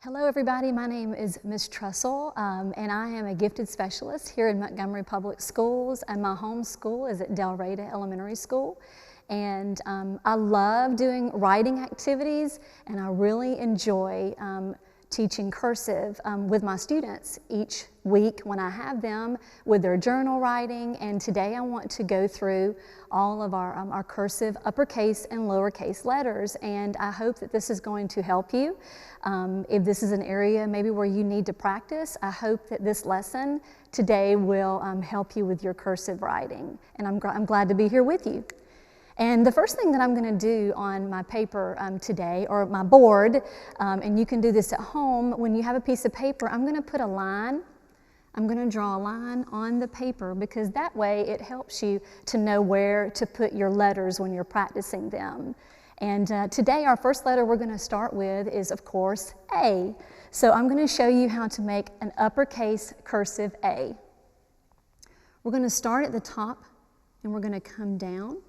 Hello everybody, my name is Ms. Trussell and I am a gifted specialist here in Montgomery Public Schools, and my home school is at Dalraida Elementary School. And I love doing writing activities, and I really enjoy teaching cursive with my students each week when I have them with their journal writing. And today I want to go through all of our cursive uppercase and lowercase letters, and I hope that this is going to help you. If this is an area maybe where you need to practice, I hope that this lesson today will help you with your cursive writing, and I'm glad to be here with you. And the first thing that I'm going to do on my paper today, or my board, and you can do this at home, when you have a piece of paper, I'm going to put a line. I'm going to draw a line on the paper, because that way it helps you to know where to put your letters when you're practicing them. And today our first letter we're going to start with is, of course, A. So I'm going to show you how to make an uppercase cursive A. We're going to start at the top and we're going to come down.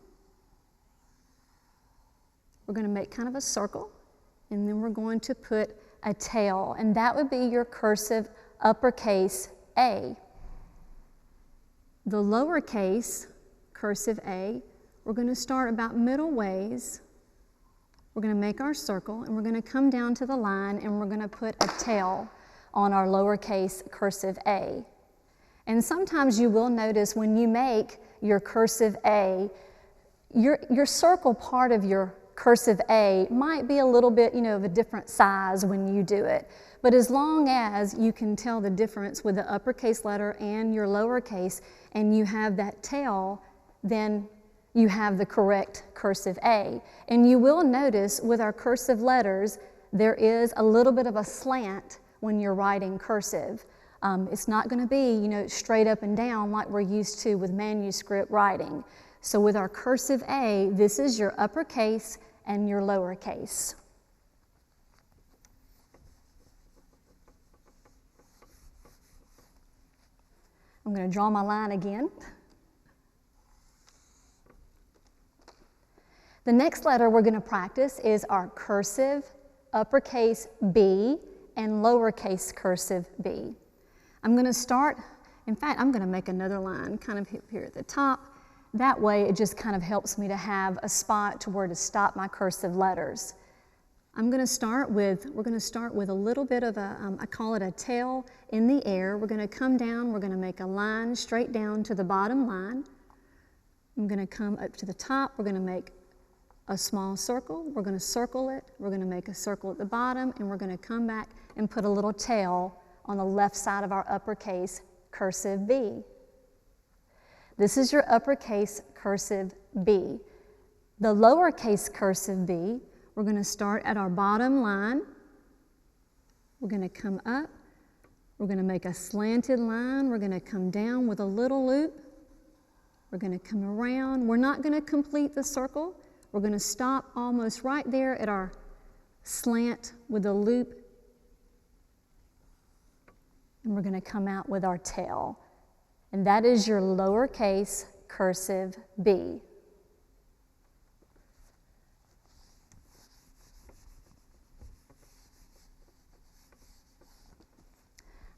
We're going to make kind of a circle, and then we're going to put a tail, and that would be your cursive uppercase A. The lowercase cursive A, we're going to start about middle ways. We're going to make our circle, and we're going to come down to the line, and we're going to put a tail on our lowercase cursive A. And sometimes you will notice when you make your cursive A, your circle part of your cursive A might be a little bit, of a different size when you do it. But as long as you can tell the difference with the uppercase letter and your lowercase, and you have that tail, then you have the correct cursive A. And you will notice with our cursive letters, there is a little bit of a slant when you're writing cursive. It's not going to be, straight up and down like we're used to with manuscript writing. So with our cursive A, this is your uppercase and your lowercase. I'm going to draw my line again. The next letter we're going to practice is our cursive uppercase B and lowercase cursive B. I'm going to start, in fact, I'm going to make another line kind of here at the top. That way it just kind of helps me to have a spot to where to stop my cursive letters. We're going to start with a little bit of I call it a tail in the air. We're going to come down, we're going to make a line straight down to the bottom line. I'm going to come up to the top, we're going to make a small circle, we're going to circle it, we're going to make a circle at the bottom, and we're going to come back and put a little tail on the left side of our uppercase cursive B. This is your uppercase cursive B. The lowercase cursive B, we're going to start at our bottom line. We're going to come up. We're going to make a slanted line. We're going to come down with a little loop. We're going to come around. We're not going to complete the circle. We're going to stop almost right there at our slant with a loop. And we're going to come out with our tail. And that is your lowercase cursive B.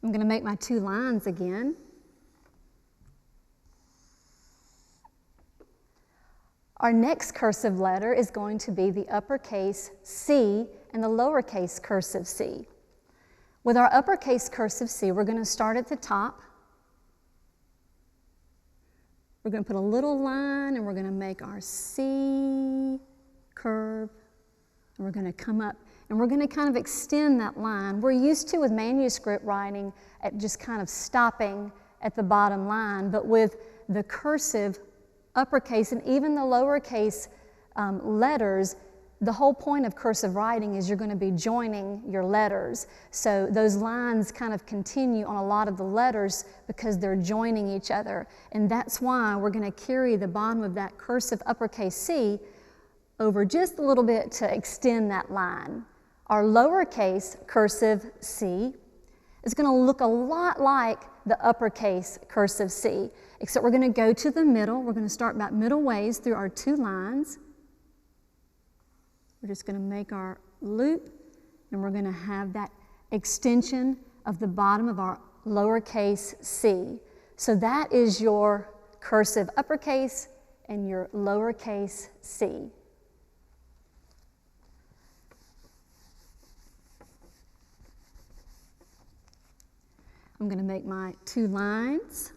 I'm going to make my two lines again. Our next cursive letter is going to be the uppercase C and the lowercase cursive C. With our uppercase cursive C, we're going to start at the top. We're going to put a little line, and we're going to make our C curve, and we're going to come up, and we're going to kind of extend that line. We're used to, with manuscript writing, at just kind of stopping at the bottom line, but with the cursive uppercase and even the lowercase letters, the whole point of cursive writing is you're going to be joining your letters. So those lines kind of continue on a lot of the letters because they're joining each other. And that's why we're going to carry the bottom of that cursive uppercase C over just a little bit to extend that line. Our lowercase cursive C is going to look a lot like the uppercase cursive C, except we're going to go to the middle. We're going to start about middle ways through our two lines. We're just going to make our loop, and we're going to have that extension of the bottom of our lowercase c. So that is your cursive uppercase and your lowercase c. I'm going to make my 2 lines.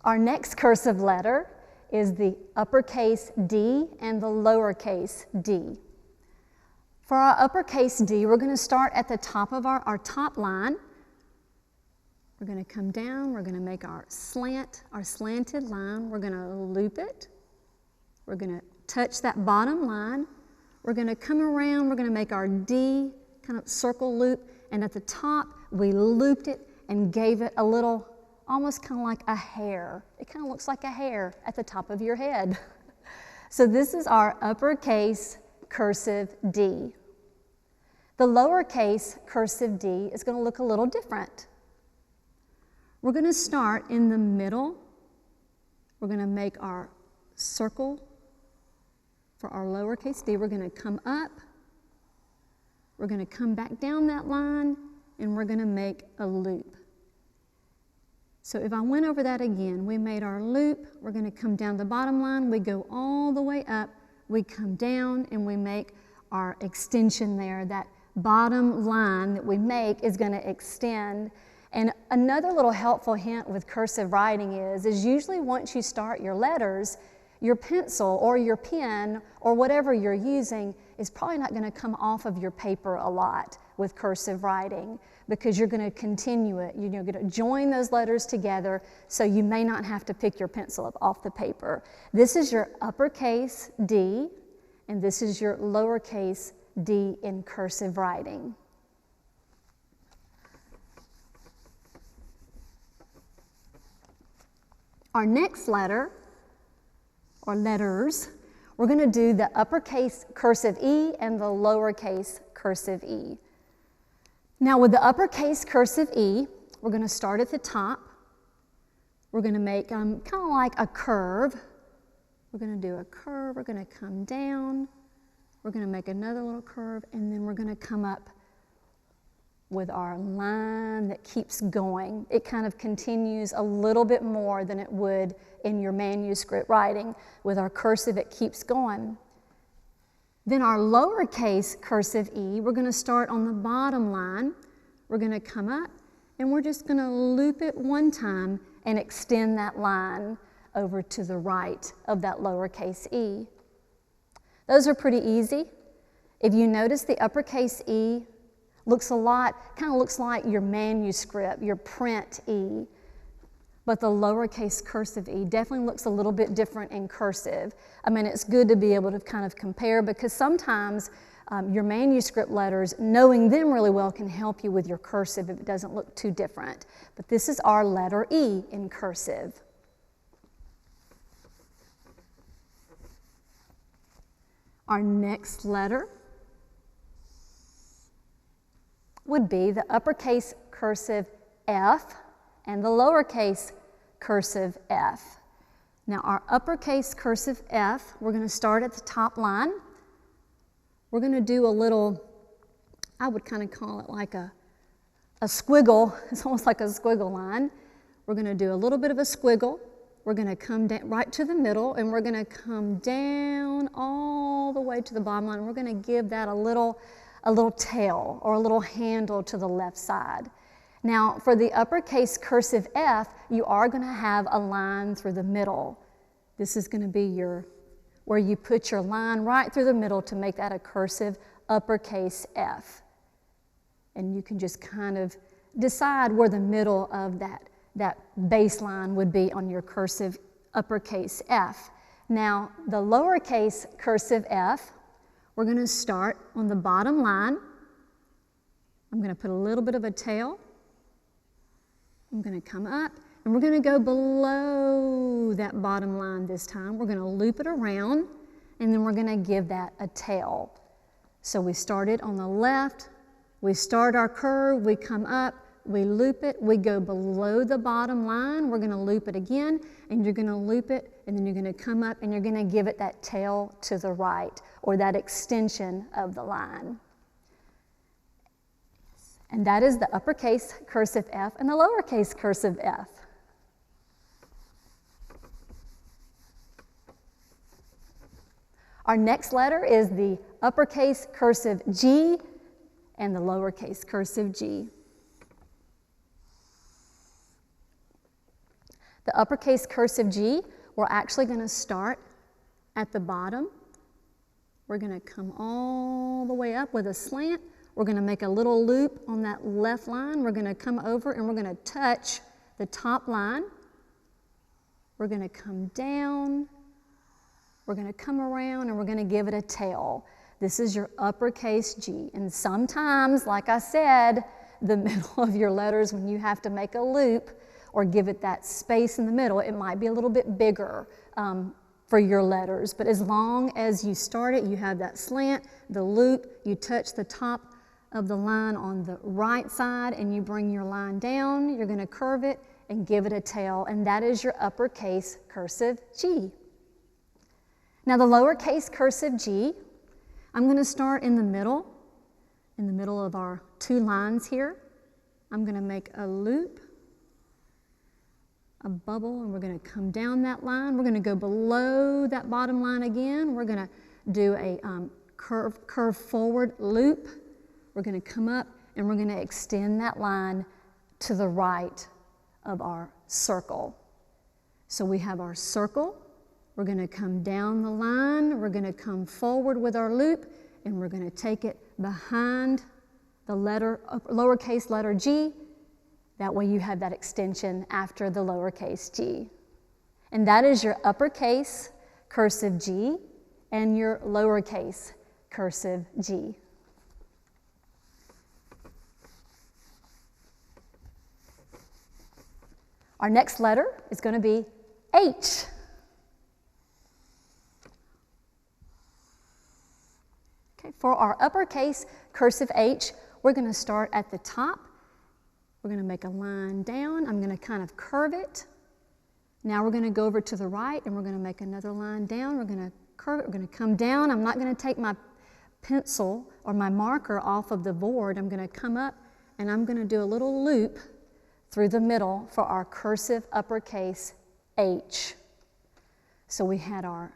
Our next cursive letter is the uppercase D and the lowercase d. For our uppercase D, we're going to start at the top of our top line. We're going to come down, we're going to make our slanted line, we're going to loop it. We're going to touch that bottom line. We're going to come around, we're going to make our D kind of circle loop, and at the top we looped it and gave it a little, almost kind of like a hair. It kind of looks like a hair at the top of your head. So this is our uppercase cursive D. The lowercase cursive D is going to look a little different. We're going to start in the middle. We're going to make our circle for our lowercase d. We're going to come up. We're going to come back down that line, and we're going to make a loop. So if I went over that again, we made our loop. We're going to come down the bottom line. We go all the way up. We come down, and we make our extension there. That bottom line that we make is going to extend. And another little helpful hint with cursive writing is usually once you start your letters, your pencil or your pen or whatever you're using is probably not going to come off of your paper a lot with cursive writing, because you're going to continue it. You're going to join those letters together, so you may not have to pick your pencil up off the paper. This is your uppercase D, and this is your lowercase d in cursive writing. Our next letter, or letters, we're going to do the uppercase cursive E and the lowercase cursive e. Now with the uppercase cursive E, we're going to start at the top. We're going to make kind of like a curve. We're going to do a curve, we're going to come down, we're going to make another little curve, and then we're going to come up with our line that keeps going. It kind of continues a little bit more than it would in your manuscript writing. With our cursive, it keeps going. Then our lowercase cursive E, we're going to start on the bottom line. We're going to come up, and we're just going to loop it one time and extend that line over to the right of that lowercase e. Those are pretty easy. If you notice, the uppercase E looks a lot, kind of looks like your manuscript, your print E. But the lowercase cursive E definitely looks a little bit different in cursive. I mean, it's good to be able to kind of compare, because sometimes your manuscript letters, knowing them really well, can help you with your cursive if it doesn't look too different. But this is our letter E in cursive. Our next letter would be the uppercase cursive F and the lowercase cursive F. Now our uppercase cursive F, we're going to start at the top line. We're going to do a little, I would kind of call it like a squiggle. It's almost like a squiggle line. We're going to do a little bit of a squiggle. We're going to come down right to the middle, and we're going to come down all the way to the bottom line. We're going to give that a little tail or a little handle to the left side. Now, for the uppercase cursive F, you are going to have a line through the middle. This is going to be where you put your line right through the middle to make that a cursive uppercase F. And you can just kind of decide where the middle of that baseline would be on your cursive uppercase F. Now, the lowercase cursive F, we're going to start on the bottom line. I'm going to put a little bit of a tail. I'm going to come up, and we're going to go below that bottom line this time. We're going to loop it around, and then we're going to give that a tail. So we started on the left, we start our curve, we come up, we loop it, we go below the bottom line, we're going to loop it again, and you're going to loop it, and then you're going to come up, and you're going to give it that tail to the right, or that extension of the line. And that is the uppercase cursive F and the lowercase cursive F. Our next letter is the uppercase cursive G and the lowercase cursive G. The uppercase cursive G, we're actually going to start at the bottom. We're going to come all the way up with a slant. We're going to make a little loop on that left line. We're going to come over and we're going to touch the top line. We're going to come down. We're going to come around and we're going to give it a tail. This is your uppercase G. And sometimes, like I said, the middle of your letters, when you have to make a loop or give it that space in the middle, it might be a little bit bigger for your letters. But as long as you start it, you have that slant, the loop, you touch the top of the line on the right side and you bring your line down, you're going to curve it and give it a tail, and that is your uppercase cursive G. Now the lowercase cursive G, I'm going to start in the middle of our two lines here. I'm going to make a loop, a bubble, and we're going to come down that line. We're going to go below that bottom line again. We're going to do a curve forward loop. We're going to come up and we're going to extend that line to the right of our circle. So we have our circle. We're going to come down the line. We're going to come forward with our loop, and we're going to take it behind the lowercase letter G. That way you have that extension after the lowercase g. And that is your uppercase cursive G and your lowercase cursive G. Our next letter is going to be H. Okay, for our uppercase cursive H, we're going to start at the top. We're going to make a line down. I'm going to kind of curve it. Now we're going to go over to the right and we're going to make another line down. We're going to curve it. We're going to come down. I'm not going to take my pencil or my marker off of the board. I'm going to come up and I'm going to do a little loop through the middle for our cursive uppercase H. So we had our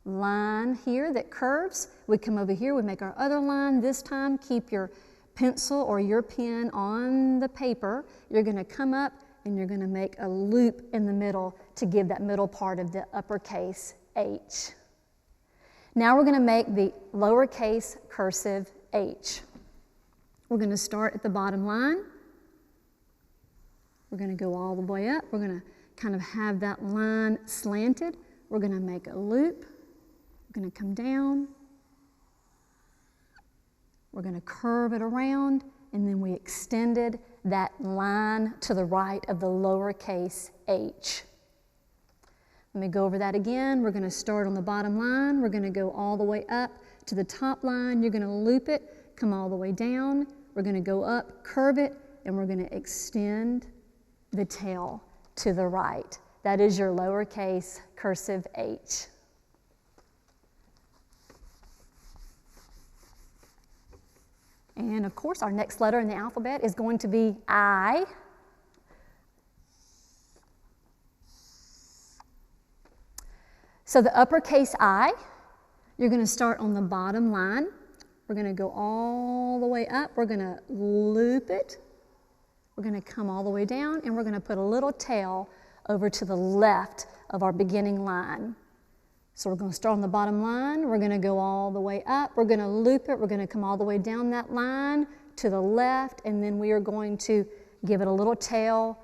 line here that curves. We come over here, we make our other line. This time, keep your pencil or your pen on the paper. You're going to come up and you're going to make a loop in the middle to give that middle part of the uppercase H. Now we're going to make the lowercase cursive H. We're going to start at the bottom line. We're going to go all the way up. We're going to kind of have that line slanted. We're going to make a loop. We're going to come down. We're going to curve it around, and then we extended that line to the right of the lowercase h. Let me go over that again. We're going to start on the bottom line. We're going to go all the way up to the top line. You're going to loop it, come all the way down. We're going to go up, curve it, and we're going to extend the tail to the right. That is your lowercase cursive h. And of course, our next letter in the alphabet is going to be I. So the uppercase I, you're going to start on the bottom line. We're going to go all the way up. We're going to loop it. We're going to come all the way down, and we're going to put a little tail over to the left of our beginning line. So we're going to start on the bottom line. We're going to go all the way up. We're going to loop it. We're going to come all the way down that line to the left, and then we are going to give it a little tail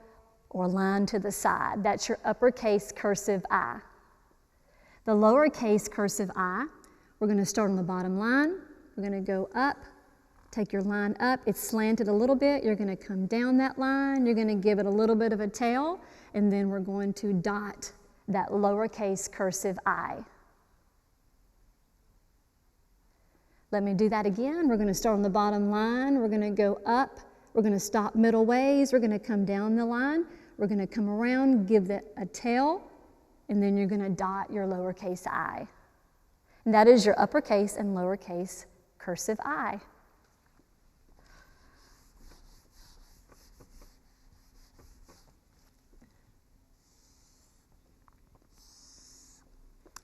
or line to the side. That's your uppercase cursive I. The lowercase cursive I, we're going to start on the bottom line. We're going to go up, take your line up. It's slanted a little bit. You're going to come down that line. You're going to give it a little bit of a tail, and then we're going to dot that lowercase cursive I. Let me do that again. We're going to start on the bottom line. We're going to go up. We're going to stop middle ways. We're going to come down the line. We're going to come around, give that a tail, and then you're going to dot your lowercase I. And that is your uppercase and lowercase cursive I.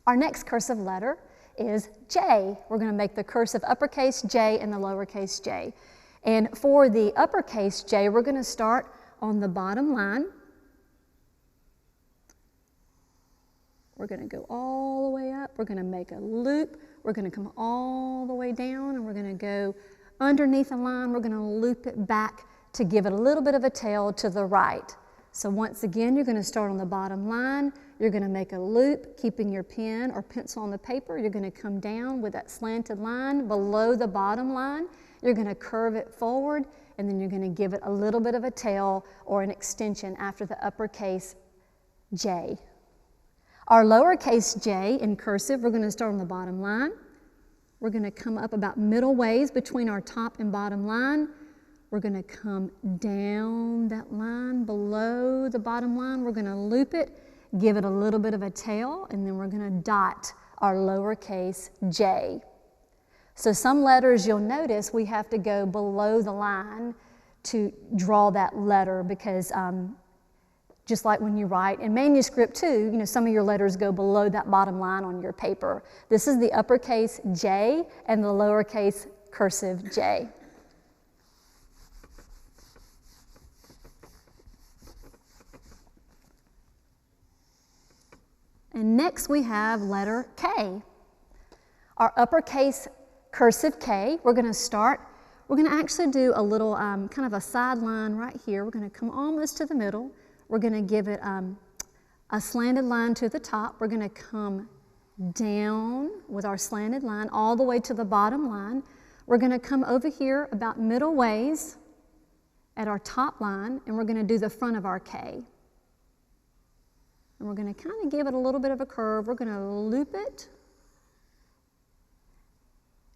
Our next cursive letter is J. We're going to make the cursive uppercase J and the lowercase j. And for the uppercase J, we're going to start on the bottom line. We're going to go all the way up. We're going to make a loop. We're going to come all the way down, and we're going to go underneath the line. We're going to loop it back to give it a little bit of a tail to the right. So once again, you're going to start on the bottom line. You're going to make a loop, keeping your pen or pencil on the paper. You're going to come down with that slanted line below the bottom line. You're going to curve it forward, and then you're going to give it a little bit of a tail or an extension after the uppercase J. Our lowercase j in cursive, we're going to start on the bottom line. We're going to come up about middle ways between our top and bottom line. We're going to come down that line below the bottom line. We're going to loop it, give it a little bit of a tail, and then we're going to dot our lowercase j. So some letters you'll notice we have to go below the line to draw that letter because just like when you write in manuscript too, some of your letters go below that bottom line on your paper. This is the uppercase J and the lowercase cursive J. And next we have letter K. Our uppercase cursive K, we're going to actually do a little kind of a side line right here. We're going to come almost to the middle. We're going to give it a slanted line to the top. We're going to come down with our slanted line all the way to the bottom line. We're going to come over here about middle ways at our top line, and we're going to do the front of our K. And we're going to kind of give it a little bit of a curve. We're going to loop it.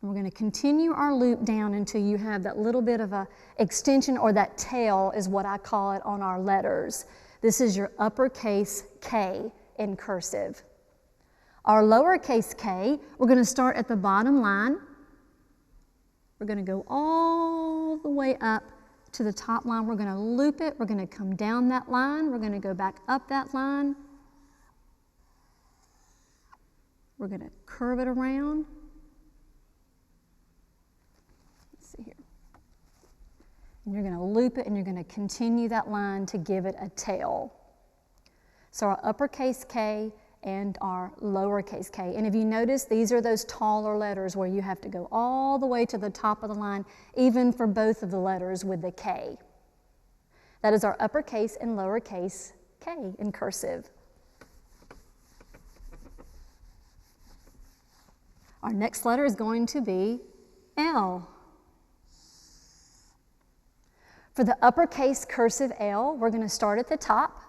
And we're going to continue our loop down until you have that little bit of a extension, or that tail is what I call it on our letters. This is your uppercase K in cursive. Our lowercase k, we're going to start at the bottom line. We're going to go all the way up to the top line. We're going to loop it. We're going to come down that line. We're going to go back up that line. We're going to curve it around. And you're going to loop it, and you're going to continue that line to give it a tail. So our uppercase K and our lowercase k. And if you notice, these are those taller letters where you have to go all the way to the top of the line, even for both of the letters with the K. That is our uppercase and lowercase K in cursive. Our next letter is going to be L. For the uppercase cursive L, we're going to start at the top.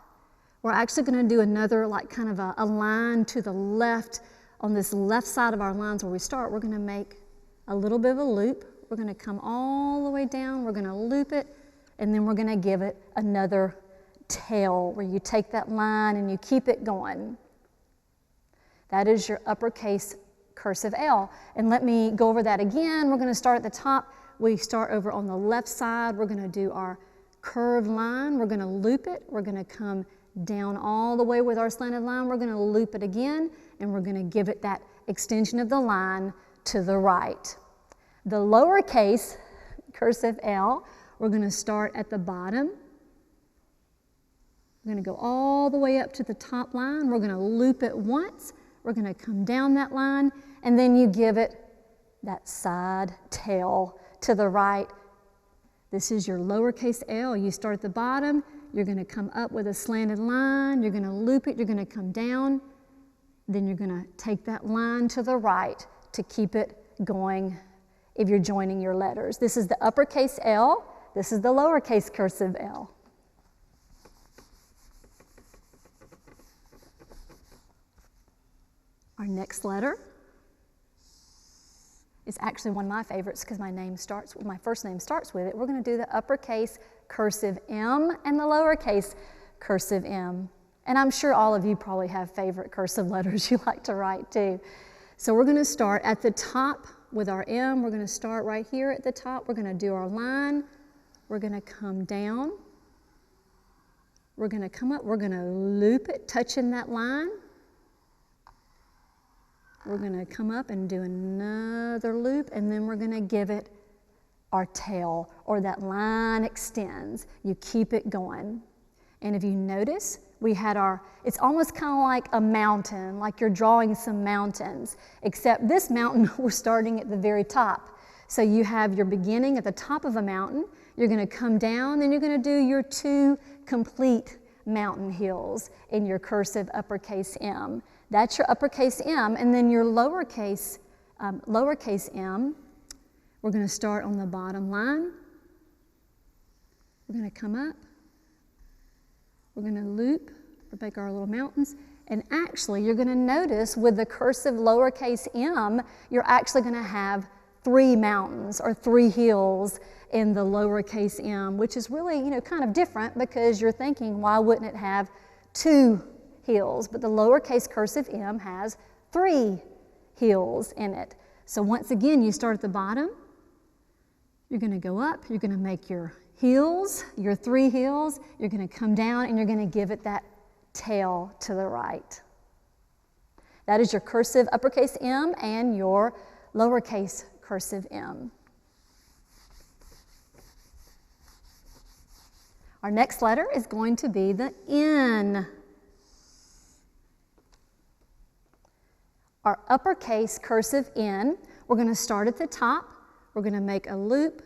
We're actually going to do another kind of a line to the left. On this left side of our lines where we start, we're going to make a little bit of a loop. We're going to come all the way down. We're going to loop it, and then we're going to give it another tail where you take that line and you keep it going. That is your uppercase cursive L. And let me go over that again. We're going to start at the top. We start over on the left side. We're going to do our curved line. We're going to loop it. We're going to come down all the way with our slanted line. We're going to loop it again, and we're going to give it that extension of the line to the right. The lowercase cursive L, we're going to start at the bottom. We're going to go all the way up to the top line. We're going to loop it once. We're going to come down that line, and then you give it that side tail to the right. This is your lowercase L. You start at the bottom. You're going to come up with a slanted line. You're going to loop it. You're going to come down. Then you're going to take that line to the right to keep it going if you're joining your letters. This is the uppercase L. This is the lowercase cursive L. Our next letter is actually one of my favorites because my first name starts with it. We're going to do the uppercase cursive M and the lowercase cursive M. And I'm sure all of you probably have favorite cursive letters you like to write too. So we're going to start at the top with our M. We're going to start right here at the top. We're going to do our line. We're going to come down. We're going to come up. We're going to loop it, touching that line. We're going to come up and do another loop, and then we're going to give it our tail, or that line extends. You keep it going. And if you notice, we had it's almost kind of like a mountain, like you're drawing some mountains, except this mountain, we're starting at the very top. So you have your beginning at the top of a mountain, you're going to come down, and you're going to do your 2 complete mountain hills in your cursive uppercase M. That's your uppercase M, and then your lowercase m, we're going to start on the bottom line. We're going to come up. We're going to loop or make our little mountains. And actually, you're going to notice with the cursive lowercase m, you're actually going to have 3 mountains or 3 hills in the lowercase m, which is really, kind of different because you're thinking, why wouldn't it have 2 hills? But the lowercase cursive m has 3 hills in it. So once again, you start at the bottom. You're going to go up. You're going to make your hills, your 3 hills. You're going to come down, and you're going to give it that tail to the right. That is your cursive uppercase M and your lowercase cursive m. Our next letter is going to be the N. Our uppercase cursive N, we're going to start at the top. We're going to make a loop.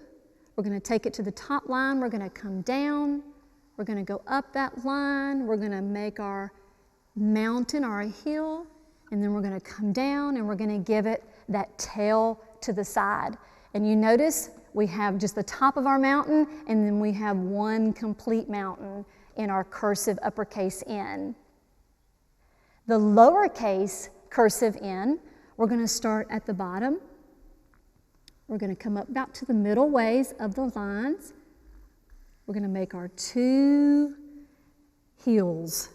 We're going to take it to the top line. We're going to come down. We're going to go up that line. We're going to make our mountain or a hill. And then we're going to come down, and we're going to give it that tail to the side. And you notice we have just the top of our mountain, and then we have 1 complete mountain in our cursive uppercase N. The lowercase cursive N, we're going to start at the bottom. We're going to come up about to the middle ways of the lines. We're going to make our 2 hills.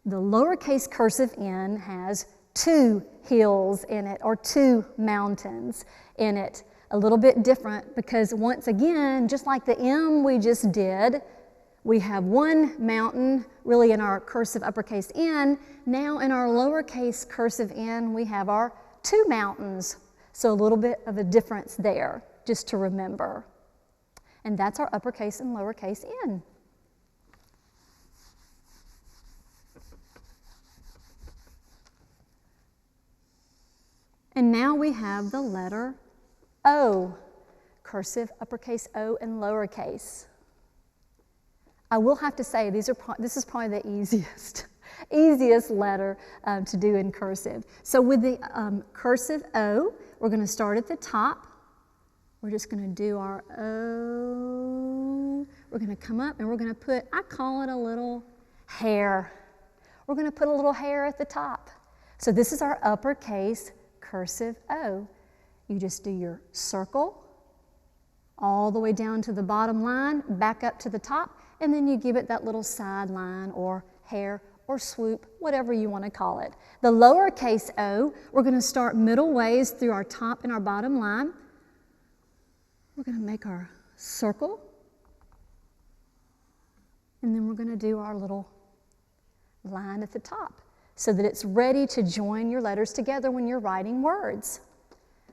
The lowercase cursive n has 2 hills in it, or 2 mountains in it. A little bit different because once again, just like the M we just did, we have 1 mountain really in our cursive uppercase N. Now in our lowercase cursive n, we have our 2 mountains. So a little bit of a difference there, just to remember. And that's our uppercase and lowercase n. And now we have the letter O, cursive uppercase O and lowercase. I will have to say this is probably the easiest letter to do in cursive. So with the cursive O, we're going to start at the top. We're just going to do our O. We're going to come up and we're going to put, I call it a little hair. We're going to put a little hair at the top. So this is our uppercase cursive O. You just do your circle all the way down to the bottom line, back up to the top, and then you give it that little side line or hair or swoop, whatever you want to call it. The lowercase o, we're going to start middle ways through our top and our bottom line. We're going to make our circle, and then we're going to do our little line at the top so that it's ready to join your letters together when you're writing words.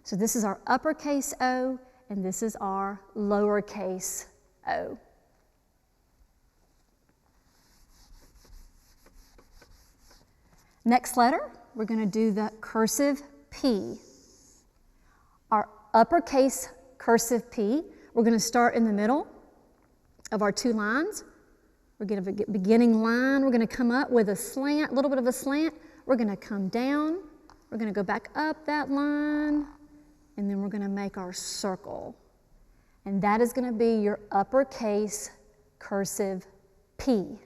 So this is our uppercase O, and this is our lowercase o. Next letter, we're going to do the cursive P. Our uppercase cursive P, we're going to start in the middle of our 2 lines. We're going to get beginning line. We're going to come up with a slant, a little bit of a slant. We're going to come down. We're going to go back up that line, and then we're going to make our circle. And that is going to be your uppercase cursive P.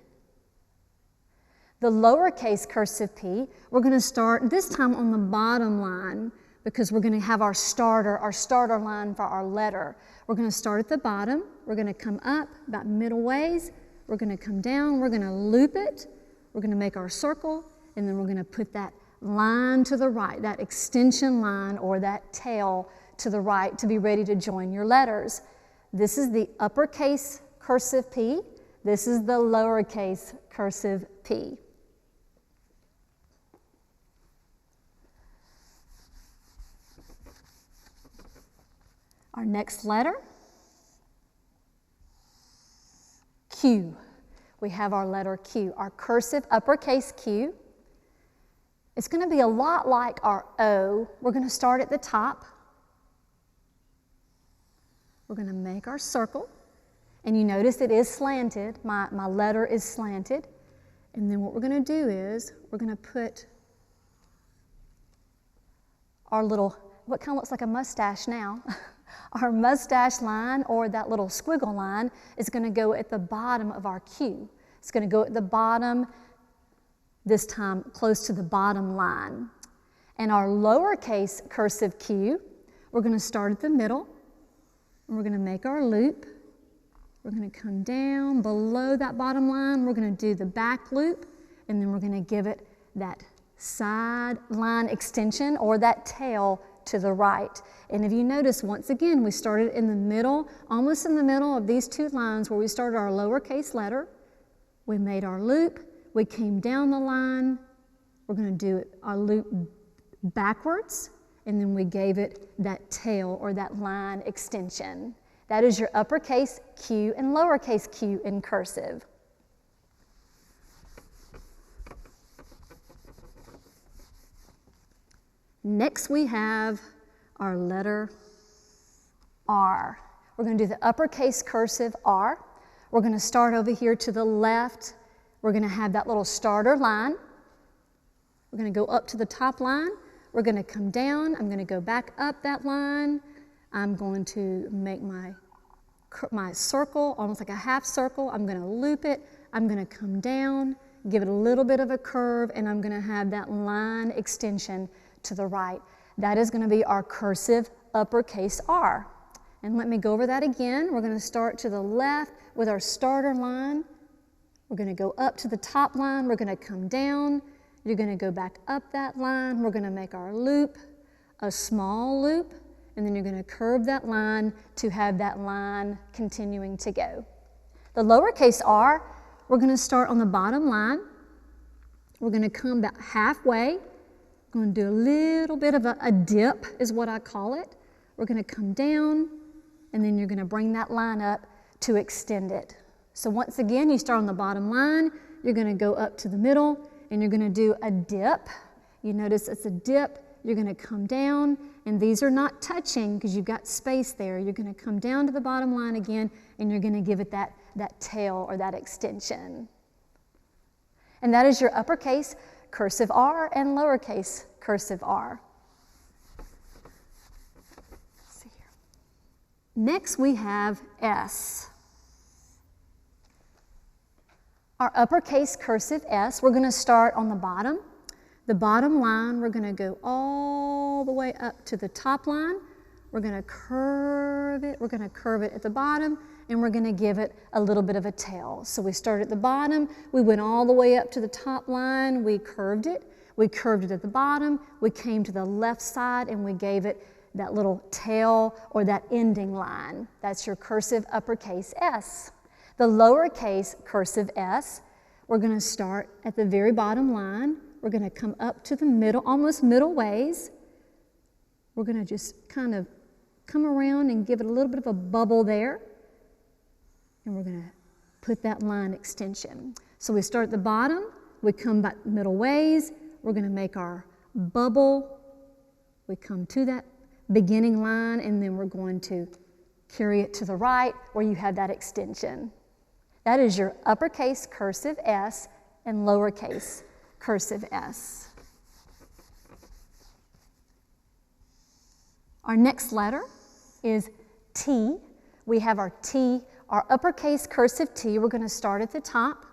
The lowercase cursive P, we're going to start this time on the bottom line because we're going to have our starter line for our letter. We're going to start at the bottom. We're going to come up about middle ways. We're going to come down. We're going to loop it. We're going to make our circle, and then we're going to put that line to the right, that extension line or that tail to the right to be ready to join your letters. This is the uppercase cursive P. This is the lowercase cursive P. Our next letter, Q. We have our letter Q, our cursive uppercase Q. It's going to be a lot like our O. We're going to start at the top. We're going to make our circle. And you notice it is slanted. My letter is slanted. And then what we're going to do is we're going to put our little, what kind of looks like a mustache now, our mustache line, or that little squiggle line, is going to go at the bottom of our Q. It's going to go at the bottom, this time close to the bottom line. And our lowercase cursive Q, we're going to start at the middle, and we're going to make our loop. We're going to come down below that bottom line. We're going to do the back loop, and then we're going to give it that side line extension or that tail to the right. And if you notice, once again, we started in the middle, almost in the middle of these two lines where we started our lowercase letter. We made our loop. We came down the line. We're going to do our loop backwards, and then we gave it that tail or that line extension. That is your uppercase Q and lowercase q in cursive. Next we have our letter R. We're going to do the uppercase cursive R. We're going to start over here to the left. We're going to have that little starter line. We're going to go up to the top line. We're going to come down. I'm going to go back up that line. I'm going to make my circle, almost like a half circle. I'm going to loop it. I'm going to come down, give it a little bit of a curve, and I'm going to have that line extension to the right. That is going to be our cursive uppercase R. And let me go over that again. We're going to start to the left with our starter line. We're going to go up to the top line. We're going to come down. You're going to go back up that line. We're going to make our loop, a small loop, and then you're going to curve that line to have that line continuing to go. The lowercase r, we're going to start on the bottom line. We're going to come about halfway. We're going to do a little bit of a dip is what I call it. We're going to come down, and then you're going to bring that line up to extend it. So once again, you start on the bottom line. You're going to go up to the middle, and you're going to do a dip. You notice it's a dip. You're going to come down, and these are not touching because you've got space there. You're going to come down to the bottom line again, and you're going to give it that tail or that extension. And that is your uppercase cursive R and lowercase cursive R. Let's see here. Next we have S. Our uppercase cursive S, we're going to start on the bottom. The bottom line, we're going to go all the way up to the top line. We're going to curve it. We're going to curve it at the bottom, and we're going to give it a little bit of a tail. So we started at the bottom. We went all the way up to the top line. We curved it. We curved it at the bottom. We came to the left side, and we gave it that little tail or that ending line. That's your cursive uppercase S. The lowercase cursive S, we're going to start at the very bottom line. We're going to come up to the middle, almost middle ways. We're going to just kind of come around and give it a little bit of a bubble there. And we're going to put that line extension. So we start at the bottom, we come back middle ways, we're going to make our bubble. We come to that beginning line, and then we're going to carry it to the right where you have that extension. That is your uppercase cursive S and lowercase cursive S. Our next letter is T. We have our T, our uppercase cursive T. We're going to start at the top.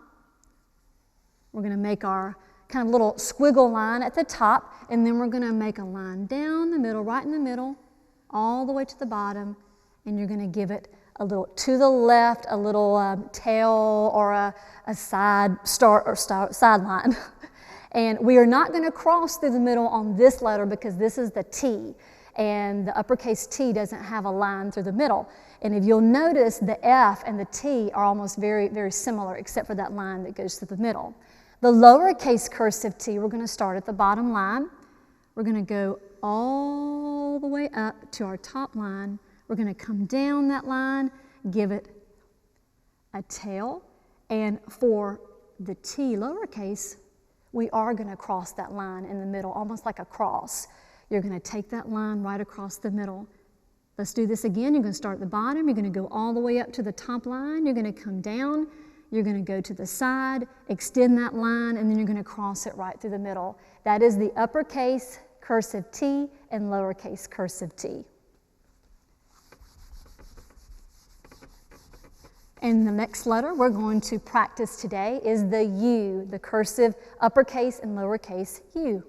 We're going to make our kind of little squiggle line at the top, and then we're going to make a line down the middle, right in the middle, all the way to the bottom, and you're going to give it a little to the left, a little tail or a side line. And we are not going to cross through the middle on this letter because this is the T, and the uppercase T doesn't have a line through the middle. And if you'll notice, the F and the T are almost very, very similar except for that line that goes through the middle. The lowercase cursive T, we're going to start at the bottom line. We're going to go all the way up to our top line. We're going to come down that line, give it a tail, and for the T lowercase, we are going to cross that line in the middle, almost like a cross. You're going to take that line right across the middle. Let's do this again. You're going to start at the bottom. You're going to go all the way up to the top line. You're going to come down. You're going to go to the side, extend that line, and then you're going to cross it right through the middle. That is the uppercase cursive T and lowercase cursive T. And the next letter we're going to practice today is the U, the cursive uppercase and lowercase U.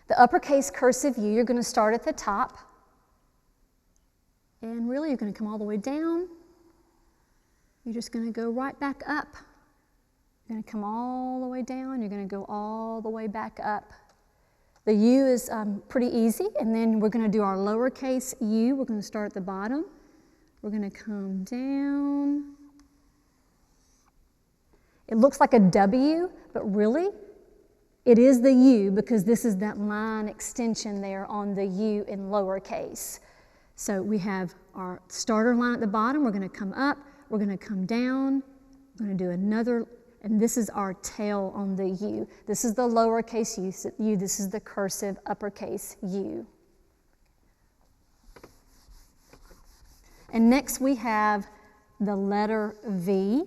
The uppercase cursive U, you're going to start at the top, and really you're going to come all the way down. You're just going to go right back up. You're going to come all the way down, you're going to go all the way back up. The U is pretty easy, and then we're going to do our lowercase u. We're going to start at the bottom. We're going to come down. It looks like a W, but really it is the U because this is that line extension there on the U in lowercase. So we have our starter line at the bottom. We're going to come up. We're going to come down. We're going to do another, and this is our tail on the U. This is the lowercase u. This is the cursive uppercase U. And next we have the letter V.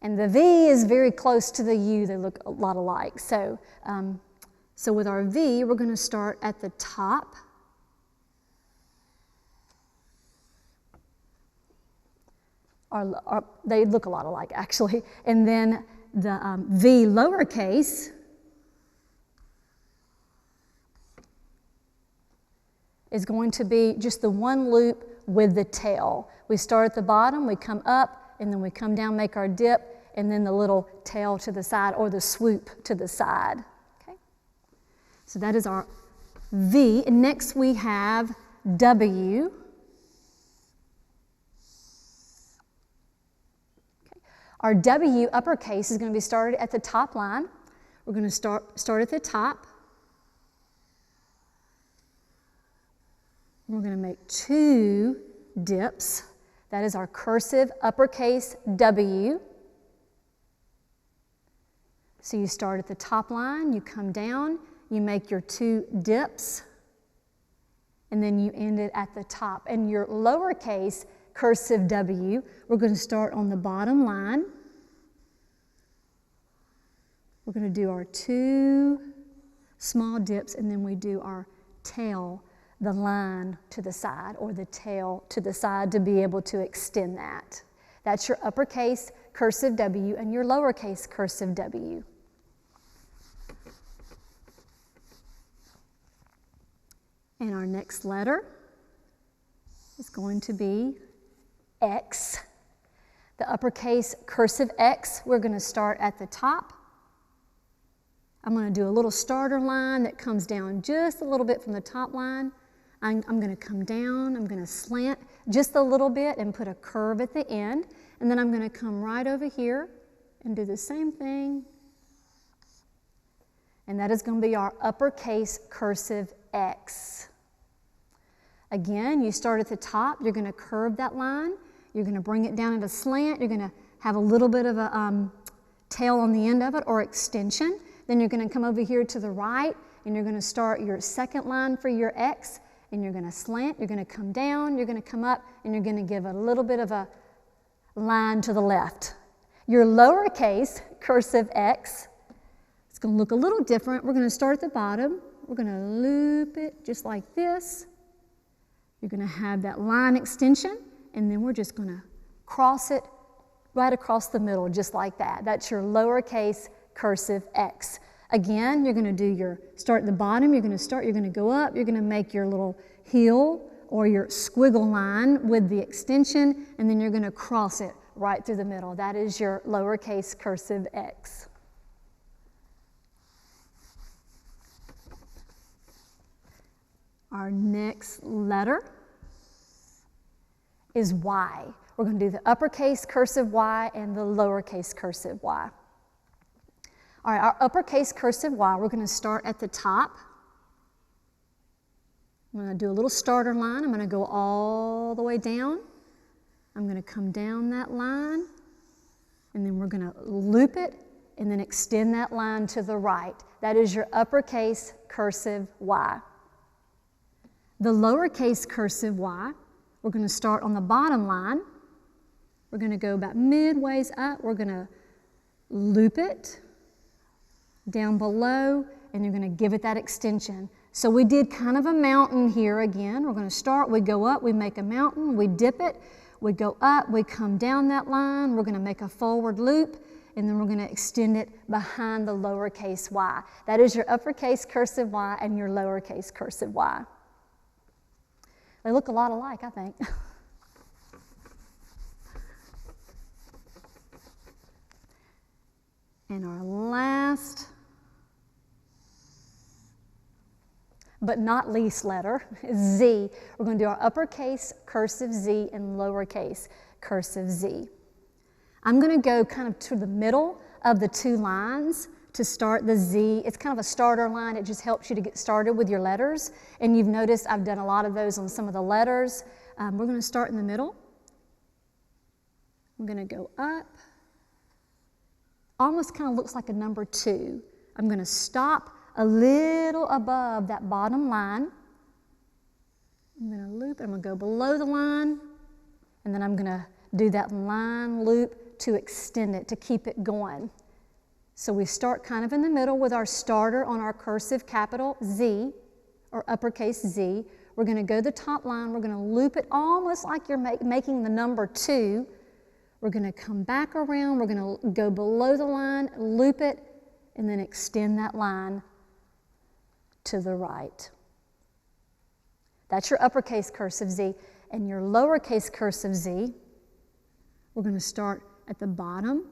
And the V is very close to the U. They look a lot alike. So with our V, we're going to start at the top. They look a lot alike, actually. And then the V lowercase is going to be just the one loop with the tail. We start at the bottom, we come up, and then we come down, make our dip, and then the little tail to the side or the swoop to the side. Okay? So that is our V. And next we have W. Okay. Our W uppercase is going to be started at the top line. We're going to start at the top. We're going to make 2 dips. That is our cursive uppercase W. So you start at the top line, you come down, you make your 2 dips, and then you end it at the top. And your lowercase cursive W, we're going to start on the bottom line. We're going to do our 2 small dips, and then we do our tail, the line to the side or the tail to the side to be able to extend that. That's your uppercase cursive W and your lowercase cursive W. And our next letter is going to be X. The uppercase cursive X, we're going to start at the top. I'm going to do a little starter line that comes down just a little bit from the top line. I'm going to come down, I'm going to slant just a little bit and put a curve at the end. And then I'm going to come right over here and do the same thing. And that is going to be our uppercase cursive X. Again, you start at the top, you're going to curve that line, you're going to bring it down at a slant, you're going to have a little bit of a tail on the end of it or extension. Then you're going to come over here to the right and you're going to start your second line for your X. And you're going to slant, you're going to come down, you're going to come up, and you're going to give a little bit of a line to the left. Your lowercase cursive X, it's going to look a little different. We're going to start at the bottom. We're going to loop it just like this. You're going to have that line extension, and then we're just going to cross it right across the middle, just like that. That's your lowercase cursive X. Again, you're going to do your start at the bottom, you're going to go up, you're going to make your little heel or your squiggle line with the extension, and then you're going to cross it right through the middle. That is your lowercase cursive X. Our next letter is Y. We're going to do the uppercase cursive Y and the lowercase cursive Y. All right, our uppercase cursive Y, we're going to start at the top. I'm going to do a little starter line. I'm going to go all the way down. I'm going to come down that line, and then we're going to loop it and then extend that line to the right. That is your uppercase cursive Y. The lowercase cursive Y, we're going to start on the bottom line. We're going to go about midways up. We're going to loop it down below, and you're going to give it that extension. So we did kind of a mountain here again. We're going to start, we go up, we make a mountain, we dip it, we go up, we come down that line, we're going to make a forward loop, and then we're going to extend it behind the lowercase y. That is your uppercase cursive Y and your lowercase cursive Y. They look a lot alike, I think. And our last, but not least letter, Z. We're going to do our uppercase cursive Z and lowercase cursive Z. I'm going to go kind of to the middle of the two lines to start the Z. It's kind of a starter line. It just helps you to get started with your letters. And you've noticed I've done a lot of those on some of the letters. We're going to start in the middle. I'm going to go up. Almost kind of looks like a number 2. I'm going to stop a little above that bottom line. I'm going to loop, I'm going to go below the line, and then I'm going to do that line loop to extend it, to keep it going. So we start kind of in the middle with our starter on our cursive capital Z, or uppercase Z. We're going to go to the top line, we're going to loop it almost like you're making the number 2. We're going to come back around, we're going to go below the line, loop it, and then extend that line to the right. That's your uppercase cursive Z. And your lowercase cursive Z, we're going to start at the bottom.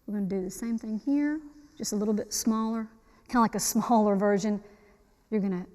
We're going to do the same thing here, just a little bit smaller, kind of like a smaller version. You're going to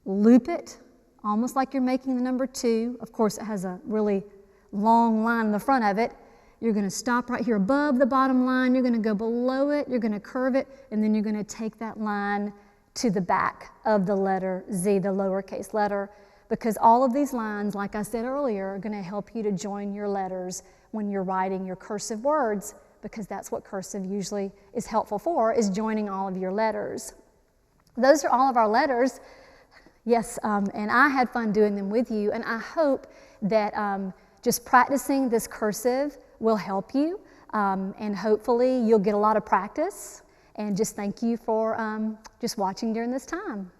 loop it, almost like you're making the number 2. Of course, it has a really long line in the front of it. You're going to stop right here above the bottom line. You're going to go below it. You're going to curve it. And then you're going to take that line to the back of the letter Z, the lowercase letter, because all of these lines, like I said earlier, are going to help you to join your letters when you're writing your cursive words, because that's what cursive usually is helpful for, is joining all of your letters. Those are all of our letters. Yes, and I had fun doing them with you, and I hope that just practicing this cursive will help you, and hopefully you'll get a lot of practice. And just thank you for just watching during this time.